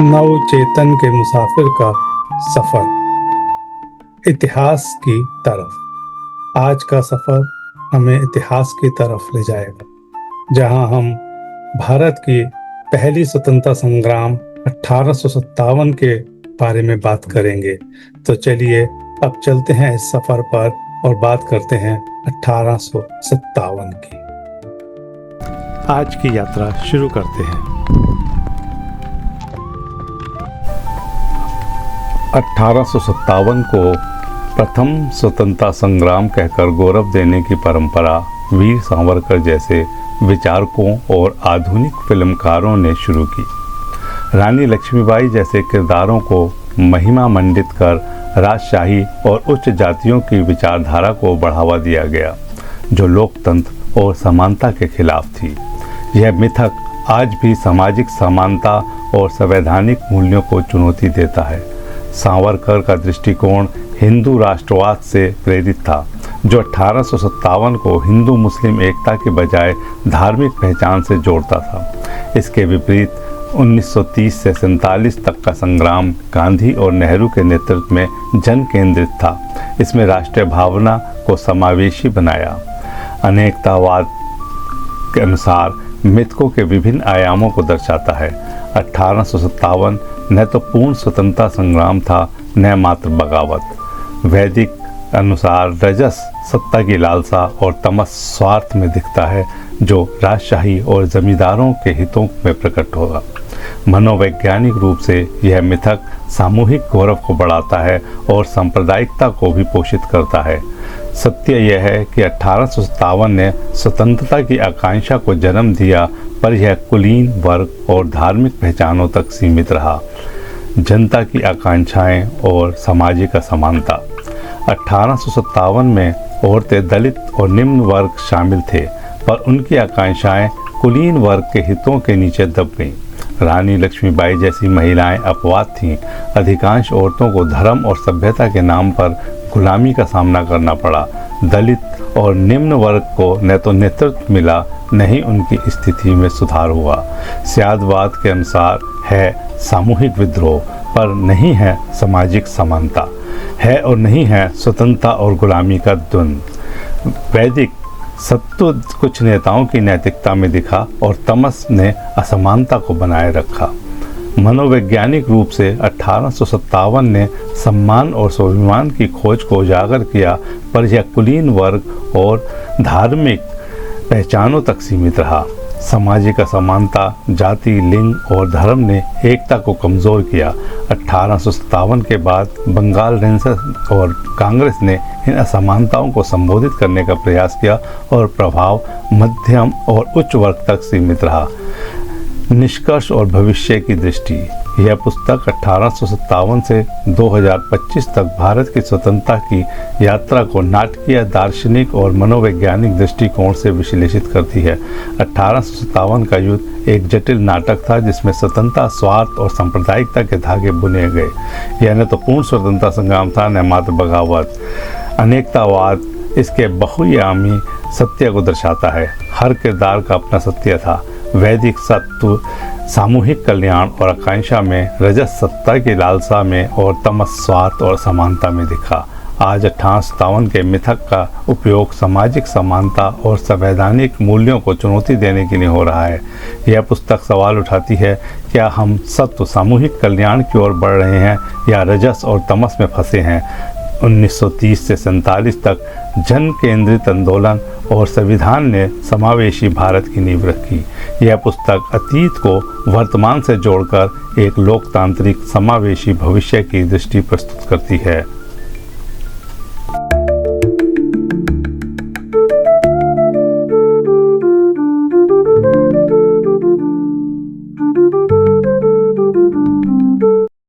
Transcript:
नव चेतन के मुसाफिर का सफर इतिहास की तरफ। आज का सफर हमें इतिहास की तरफ ले जाएगा, जहां हम भारत की पहली स्वतंत्रता संग्राम 1857 के बारे में बात करेंगे। तो चलिए अब चलते हैं इस सफर पर और बात करते हैं 1857 की। आज की यात्रा शुरू करते हैं। 1857 को प्रथम स्वतंत्रता संग्राम कहकर गौरव देने की परंपरा वीर सावरकर जैसे विचारकों और आधुनिक फिल्मकारों ने शुरू की। रानी लक्ष्मीबाई जैसे किरदारों को महिमा मंडित कर राजशाही और उच्च जातियों की विचारधारा को बढ़ावा दिया गया, जो लोकतंत्र और समानता के खिलाफ थी। यह मिथक आज भी सामाजिक समानता और संवैधानिक मूल्यों को चुनौती देता है। सावरकर का दृष्टिकोण हिंदू राष्ट्रवाद से प्रेरित था, जो 1857 को हिंदू मुस्लिम एकता के बजाय धार्मिक पहचान से जोड़ता था। इसके विपरीत 1930 से 47 तक का संग्राम गांधी और नेहरू के नेतृत्व में जन केंद्रित था। इसमें राष्ट्रीय भावना को समावेशी बनाया। अनेकतावाद के अनुसार मिथकों के विभिन्न आयामों को दर्शाता है। 1857 न तो पूर्ण स्वतंत्रता संग्राम था, न मात्र बगावत। वैदिक अनुसार रजस सत्ता की लालसा और तमस स्वार्थ में दिखता है, जो राजशाही और जमींदारों के हितों में प्रकट होगा। मनोवैज्ञानिक रूप से यह मिथक सामूहिक गौरव को बढ़ाता है और सांप्रदायिकता को भी पोषित करता है। सत्य यह है कि 1857 ने स्वतंत्रता की आकांक्षा को जन्म दिया, पर यह कुलीन वर्ग और धार्मिक पहचानों तक सीमित रहा। जनता की आकांक्षाएं और सामाजिक असमानता। 1857 में औरतें, दलित और निम्न वर्ग शामिल थे, पर उनकी आकांक्षाएं कुलीन वर्ग के हितों के नीचे दब गईं। रानी लक्ष्मीबाई जैसी महिलाएं अपवाद थीं। अधिकांश औरतों को धर्म और सभ्यता के नाम पर गुलामी का सामना करना पड़ा। दलित और निम्न वर्ग को न तो नेतृत्व मिला, न ही उनकी स्थिति में सुधार हुआ। स्यादवाद के अनुसार है सामूहिक विद्रोह, पर नहीं है सामाजिक समानता। है और नहीं है स्वतंत्रता और गुलामी का द्वंद्व। वैदिक सत्व कुछ नेताओं की नैतिकता में दिखा और तमस ने असमानता को बनाए रखा। मनोवैज्ञानिक रूप से 1857 ने सम्मान और स्वाभिमान की खोज को उजागर किया, पर यह कुलीन वर्ग और धार्मिक पहचानों तक सीमित रहा। सामाजिक असमानता, जाति, लिंग और धर्म ने एकता को कमज़ोर किया। 1857 के बाद बंगाल रेंजर्स और कांग्रेस ने इन असमानताओं को संबोधित करने का प्रयास किया और प्रभाव मध्यम और उच्च वर्ग तक सीमित रहा। निष्कर्ष और भविष्य की दृष्टि। यह पुस्तक 1857 से 2025 तक भारत की स्वतंत्रता की यात्रा को नाटकीय, दार्शनिक और मनोवैज्ञानिक दृष्टिकोण से विश्लेषित करती है। 1857 का युद्ध एक जटिल नाटक था, जिसमें स्वतंत्रता, स्वार्थ और सांप्रदायिकता के धागे बुने गए। यह न तो पूर्ण स्वतंत्रता संग्राम था, न मात्र बगावत। अनेकतावाद इसके बहुआयामी सत्य को दर्शाता है। हर किरदार का अपना सत्य था। वैदिक सत्व सामूहिक कल्याण और आकांक्षा में, रजस सत्ता की लालसा में और तमस स्वार्थ और समानता में दिखा। आज 1857 के मिथक का उपयोग सामाजिक समानता और संवैधानिक मूल्यों को चुनौती देने के लिए हो रहा है। यह पुस्तक सवाल उठाती है, क्या हम सत्व सामूहिक कल्याण की ओर बढ़ रहे हैं या रजस और तमस में फंसे हैं। 1930 से 47 तक जन केंद्रित आंदोलन और संविधान ने समावेशी भारत की नींव रखी। यह पुस्तक अतीत को वर्तमान से जोड़कर एक लोकतांत्रिक समावेशी भविष्य की दृष्टि प्रस्तुत करती है।